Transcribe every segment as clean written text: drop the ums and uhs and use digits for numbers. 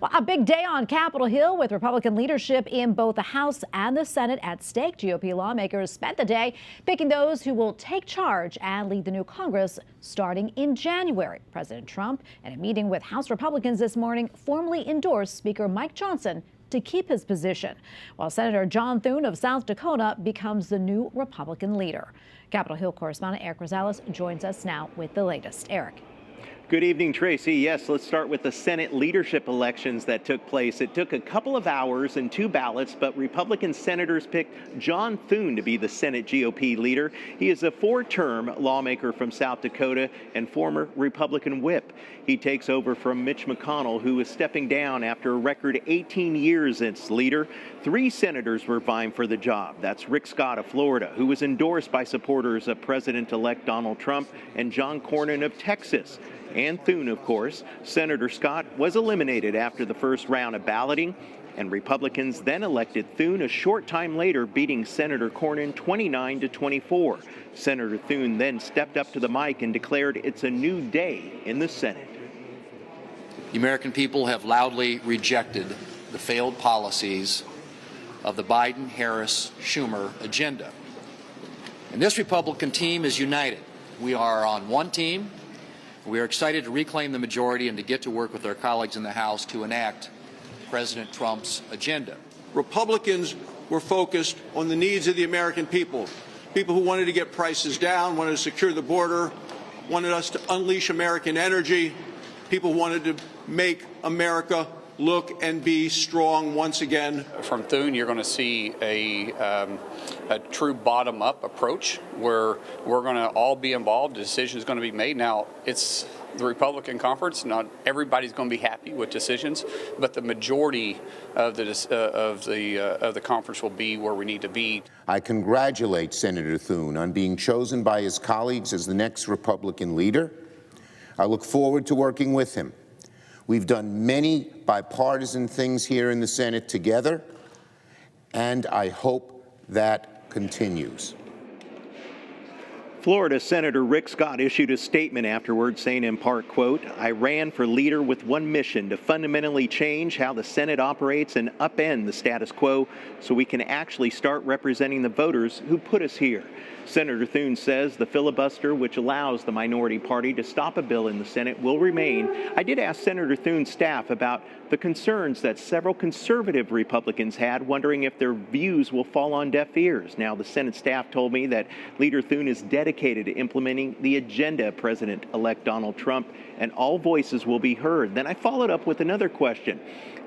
Well, a big day on Capitol Hill with Republican leadership in both the House and the Senate at stake. GOP lawmakers spent the day picking those who will take charge and lead the new Congress starting in January. President Trump, in a meeting with House Republicans this morning, formally endorsed Speaker Mike Johnson to keep his position, while Senator John Thune of South Dakota becomes the new Republican leader. Capitol Hill correspondent Erik Rosales joins us now with the latest. Erik. Good evening, Tracy. Yes, let's start with the Senate leadership elections that took place. It took a couple of hours and 2 ballots, but Republican senators picked John Thune to be the Senate GOP leader. He is a 4-term lawmaker from South Dakota and former Republican whip. He takes over from Mitch McConnell, who is stepping down after a record 18 years as leader. 3 senators were vying for the job. That's Rick Scott of Florida, who was endorsed by supporters of President-elect Donald Trump, and John Cornyn of Texas. And Thune, of course. Senator Scott was eliminated after the first round of balloting, and Republicans then elected Thune a short time later, beating Senator Cornyn 29-24. Senator Thune then stepped up to the mic and declared it's a new day in the Senate. The American people have loudly rejected the failed policies of the Biden, Harris, Schumer agenda. And this Republican team is united. We are on one team. We are excited to reclaim the majority and to get to work with our colleagues in the House to enact President Trump's agenda. Republicans were focused on the needs of the American people, people who wanted to get prices down, wanted to secure the border, wanted us to unleash American energy, people wanted to make America look and be strong once again. From Thune, you're going to see a true bottom-up approach where we're going to all be involved. The decision is going to be made. Now, it's the Republican conference. Not everybody's going to be happy with decisions, but the majority of the conference will be where we need to be. I congratulate Senator Thune on being chosen by his colleagues as the next Republican leader. I look forward to working with him. We've done many bipartisan things here in the Senate together, and I hope that continues. Florida Senator Rick Scott issued a statement afterwards saying in part, quote, "I ran for leader with one mission, to fundamentally change how the Senate operates and upend the status quo so we can actually start representing the voters who put us here." Senator Thune says the filibuster, which allows the minority party to stop a bill in the Senate, will remain. I did ask Senator Thune's staff about the concerns that several conservative Republicans had, wondering if their views will fall on deaf ears. Now, the Senate staff told me that Leader Thune is dedicated to implementing the agenda of President-elect Donald Trump, and all voices will be heard. Then I followed up with another question.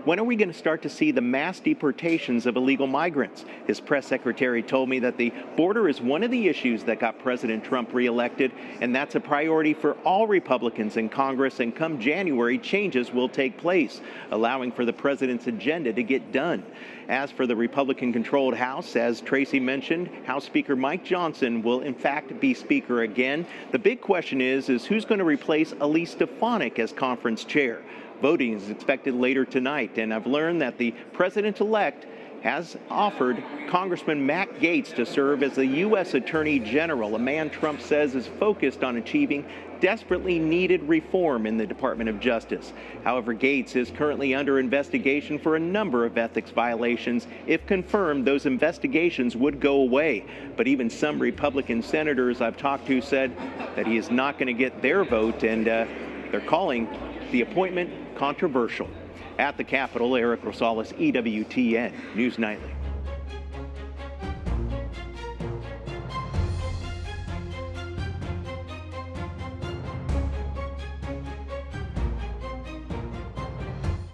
When are we going to start to see the mass deportations of illegal migrants? His press secretary told me that the border is one of the issues that got President Trump reelected, and that's a priority for all Republicans in Congress, and come January, changes will take place, allowing for the president's agenda to get done. As for the Republican-controlled House, as Tracy mentioned, House Speaker Mike Johnson will in fact be Speaker again. The big question is who's going to replace Elise Stefanik as conference chair? Voting is expected later tonight, and I've learned that the president-elect has offered Congressman Matt Gaetz to serve as the U.S. Attorney General, a man Trump says is focused on achieving desperately needed reform in the Department of Justice. However, Gaetz is currently under investigation for a number of ethics violations. If confirmed, those investigations would go away. But even some Republican senators I've talked to said that he is not going to get their vote, and they're calling the appointment controversial. At the Capitol, Erik Rosales, EWTN News Nightly.